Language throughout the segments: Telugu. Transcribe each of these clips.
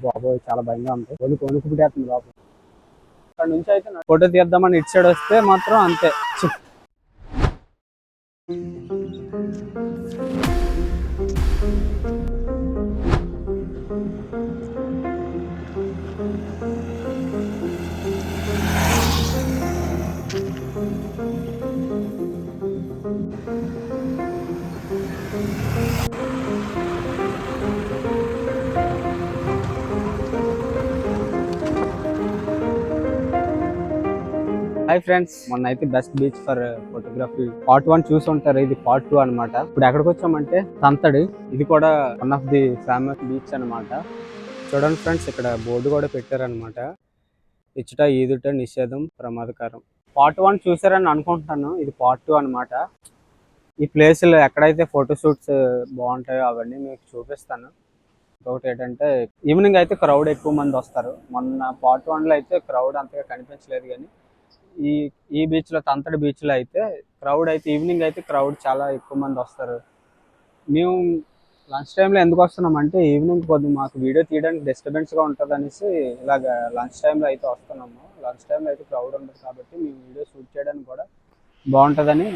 బాబోయ్ చాలా భయంగా ఉంది. వణుకు పుట్టేస్తుంది లోపల. అక్కడ నుంచి అయితే ఫోటో తీద్దామని ఇటు సైడ్ వస్తే మాత్రం అంతే. హాయ్ ఫ్రెండ్స్, మొన్న అయితే best beach for photography part 1 చూసి ఉంటారు. ఇది పార్ట్ 2 అనమాట. ఇప్పుడు ఎక్కడికి వచ్చామంటే తంతడి. ఇది కూడా one of the famous beach అనమాట. చూడండి ఫ్రెండ్స్, ఇక్కడ బోర్డు కూడా పెట్టారనమాట. ఇచ్చట ఈదుట నిషేధం ప్రమాదకరం. పార్ట్ 1 చూసారని అనుకుంటున్నాను. ఇది పార్ట్ 2 అనమాట. ఈ ప్లేస్లో ఎక్కడైతే ఫోటోషూట్స్ బాగుంటాయో అవన్నీ మీకు చూపిస్తాను. ఇంకొకటి ఏంటంటే ఈవినింగ్ అయితే క్రౌడ్ ఎక్కువ మంది వస్తారు. మొన్న పార్ట్ 1లో అయితే క్రౌడ్ అంతగా కనిపించలేదు, కానీ ఈ బీచ్లో తంతడి బీచ్లో అయితే క్రౌడ్ అయితే ఈవినింగ్ అయితే క్రౌడ్ చాలా ఎక్కువ మంది వస్తారు. మేము లంచ్ టైంలో ఎందుకు వస్తున్నాం అంటే ఈవినింగ్ కొద్దిగా మాకు వీడియో తీయడానికి డిస్టర్బెన్స్గా ఉంటుంది అనేసి ఇలాగ లంచ్ టైంలో అయితే వస్తున్నాము. లంచ్ టైంలో అయితే క్రౌడ్ ఉండదు కాబట్టి మేము వీడియో షూట్ చేయడానికి కూడా బాగుంటుందని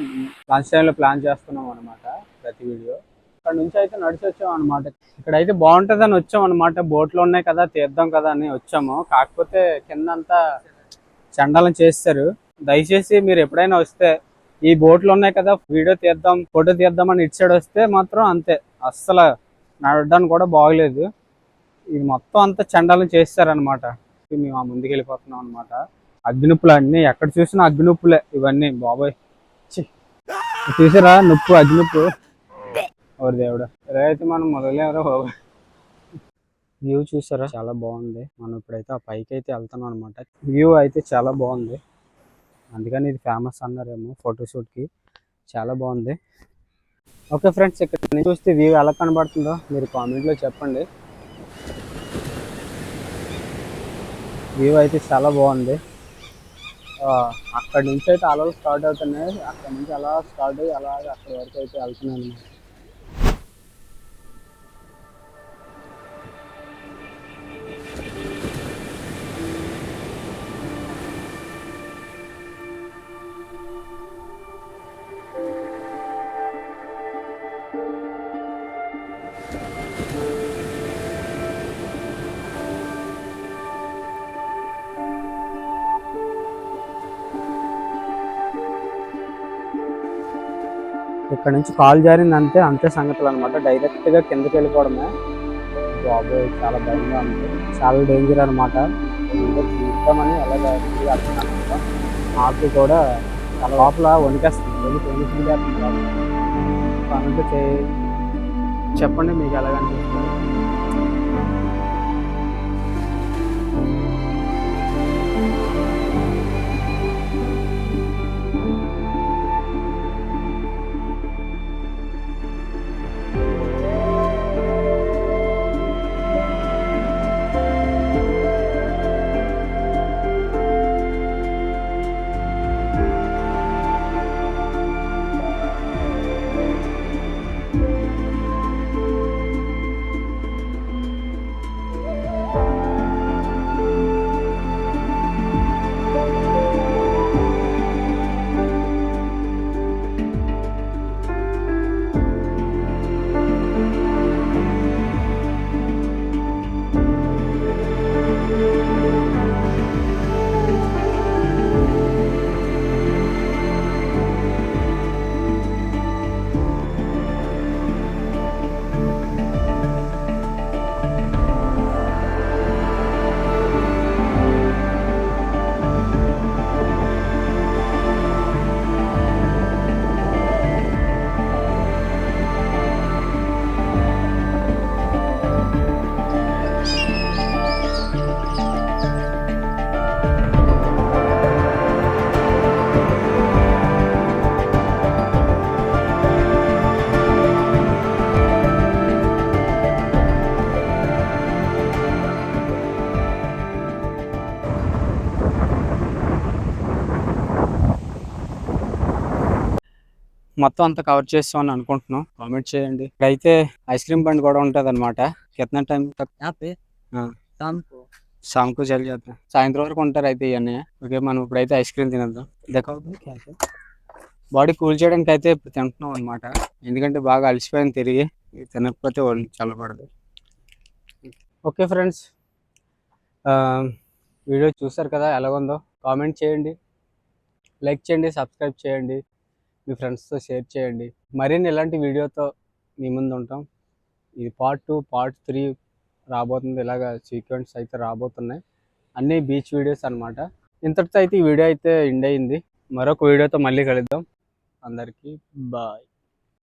లంచ్ టైంలో ప్లాన్ చేస్తున్నాం అనమాట ప్రతి వీడియో. ఇక్కడ నుంచి అయితే నడిచి వచ్చాం అనమాట. ఇక్కడైతే బాగుంటుందని వచ్చాం అనమాట. బోట్లు ఉన్నాయి కదా, తీద్దాం కదా అని వచ్చాము. కాకపోతే కిందంతా చండాలం చేస్తారు. దయచేసి మీరు ఎప్పుడైనా వస్తే ఈ బోట్లు ఉన్నాయి కదా, వీడియో తీద్దాం ఫోటో తీద్దాం అని ఇటు సైడ్ వస్తే మాత్రం అంతే. అస్సలు నడవడానికి కూడా బాగలేదు. ఇది మొత్తం అంతా చండాలం చేస్తారనమాట. మేము ఆ ముందుకు వెళ్ళిపోతున్నాం అనమాట. అగ్గినొప్పులు అన్నీ ఎక్కడ చూసినా అగ్గినొప్పులే ఇవన్నీ. బాబోయ్ చూసారా నొప్పు, అగ్గినొప్పు. ఎవరు దేవుడు అయితే మనం మొదలెవరో బాబు. వ్యూ చూసారా చాలా బాగుంది. మనం ఇప్పుడైతే ఆ పైకి అయితే వెళ్తున్నాం అనమాట. వ్యూ అయితే చాలా బాగుంది, అందుకని ఇది ఫేమస్ అన్నారేమో ఫోటోషూట్కి. చాలా బాగుంది. ఓకే ఫ్రెండ్స్, ఇక్కడ నుంచి చూస్తే వ్యూ ఎలా కనబడుతుందో మీరు కామెంట్లో చెప్పండి. వ్యూ అయితే చాలా బాగుంది. అక్కడి నుంచి అయితే అలలు స్టార్ట్ అవుతున్నాయి. అక్కడి నుంచి అలా స్టార్ట్ అయ్యి అలాగే అక్కడి వరకు అయితే వెళ్తున్నాను. ఇక్కడ నుంచి కాల్ జారింది అంతే, అంతే సంగతులు అనమాట. డైరెక్ట్గా కిందకి వెళ్ళిపోవడమే. బాబోయ్ చాలా భయంగా ఉంది, చాలా డేంజర్ అనమాట. చూద్దామని అలాగే అనమాట. నాకు కూడా చాలా లోపల వణికేస్తుంది, వణికి చెప్పండి మీకు ఎలాగనిపిస్తుంది. మొత్తం అంతా కవర్ చేస్తామని అనుకుంటున్నాం. కామెంట్ చేయండి. ఇక్కడైతే ఐస్ క్రీమ్ బండి కూడా ఉంటుంది అనమాట. కిतना टाइम तक यहाँ पे? हाँ शाम को चल जाते हैं సాయంత్రం వరకు ఉంటారు అయితే ఇవన్నీ ఓకే మనం ఇప్పుడైతే ఐస్ క్రీమ్ తినేద్దాం బాడీ కూల్ చేయడానికి అయితే ఇప్పుడు తింటున్నాం అనమాట ఎందుకంటే బాగా అలసిపోయింది తిరిగి తినకపోతే వాళ్ళు చల్లబడదు ఓకే ఫ్రెండ్స్ వీడియో చూసారు కదా ఎలాగుందో కామెంట్ చేయండి లైక్ చేయండి సబ్స్క్రైబ్ చేయండి మీ ఫ్రెండ్స్తో షేర్ చేయండి మరిన్ని ఇలాంటి వీడియోతో మీ ముందు ఉంటాం ఇది పార్ట్ 2 పార్ట్ 3 రాబోతుంది ఇలాగ సీక్వెన్స్ అయితే రాబోతున్నాయి అన్నీ బీచ్ వీడియోస్ అనమాట ఇంతటితో అయితే ఈ వీడియో అయితే ఎండ్ అయింది మరొక వీడియోతో మళ్ళీ కలుద్దాం అందరికీ బాయ్